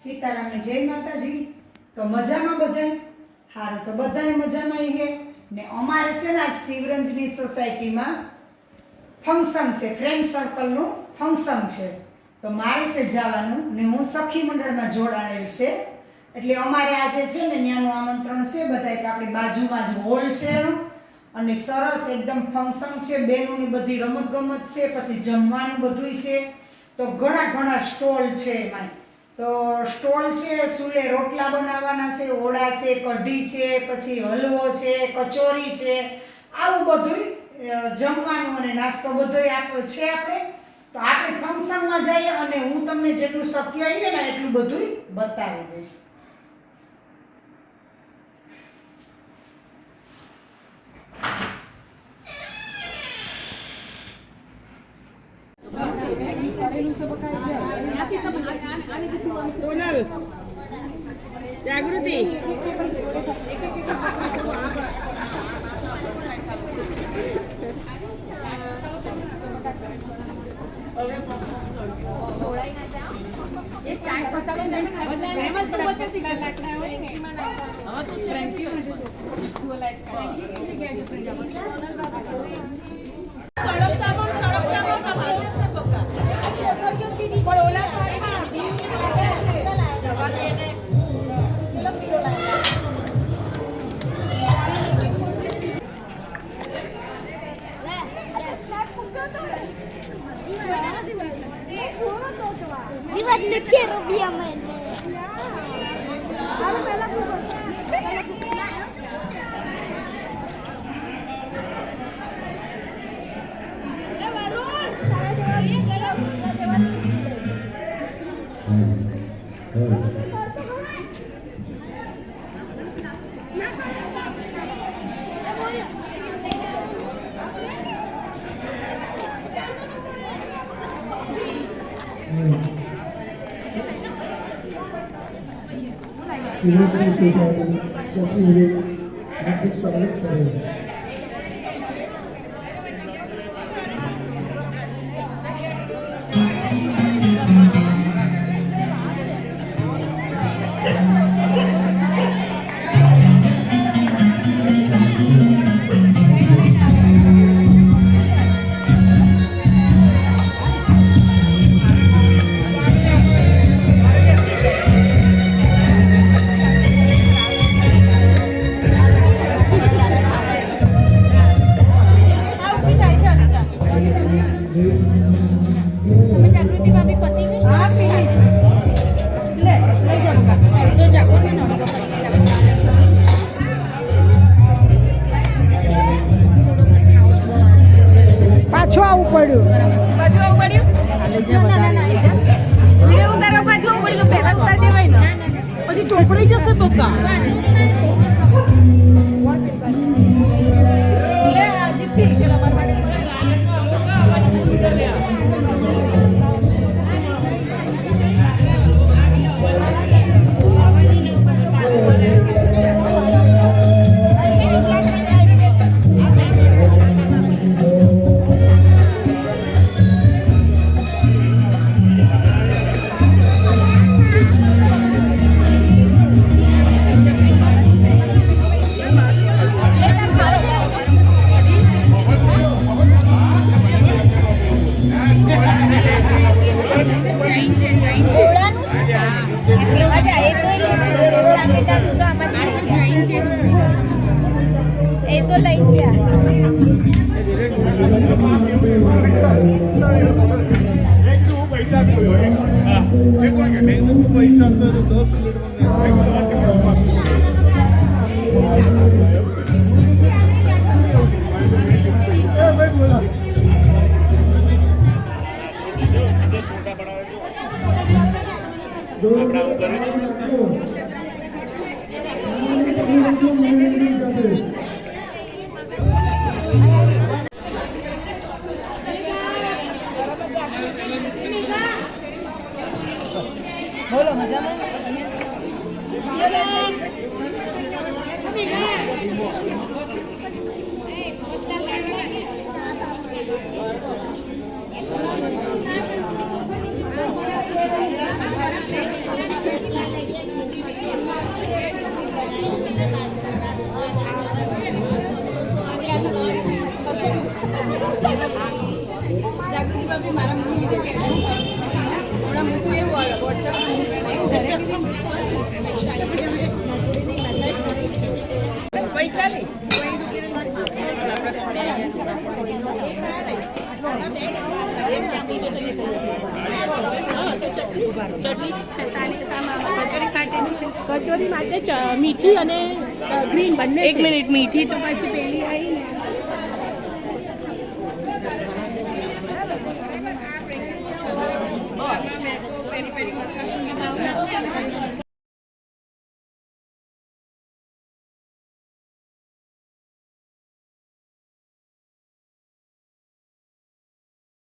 સીતારામને જય માતાજી। તો મજામાં બધાય? હારું, તો બધાય મજામાં હે ને। અમારે છે ને શિવરંજની સોસાયટીમાં ફંક્શન છે, ફ્રેન્ડ સર્કલનું ફંક્શન છે। તો મારે છે જવાનું ને હું સખી મંડળમાં જોડાણેલ છે, એટલે અમારે આજે છે ને ત્યાંનું આમંત્રણ છે બધાય કે આપણી બાજુમાં જ હોલ છે અને સરસ એકદમ ફંક્શન છે, બેનોની બધી રમત ગમત છે, પછી જમવાનું બધુંય છે। તો ઘણા સ્ટોલ છે એમાં। તો સ્ટોલ છે, સુલે રોટલા બનાવવાના છે, ઓળા છે, કઢી છે, પછી હલવો છે, કચોરી છે, આવું બધુંય જમવાનું અને નાસ્તો બધોય છે આપણે। તો આપણે ફંક્શનમાં જઈએ અને હું તમને જેટલું શક્ય હોય ને એટલું બધુંય બતાવી દઈશ। જાગૃતિ ये चाय मसाला नहीं रहमत तो बच्चे दिखा सकता है हां तो थैंक यू वो लाइट का Dibuat mikir rupiah mainnya. Shivranjani society Sakhi Vivek हार्दिक स्वागत करे છે। પાછું આવવું પડ્યું ઉતારવા પાછું પડ્યું પહેલા ઉતાર દેવાય ને પછી ચોપડી જશે બકા લે આ દીપી કે itu lain dia. બોલો મજામાં? બી મારા મૂકી દે હમણાં મૂકવું એવું વૈશાલી કચોરી માટે મીઠી અને ગ્રીન બંને એક મિનિટ મીઠી તો પછી પેલી આવી ને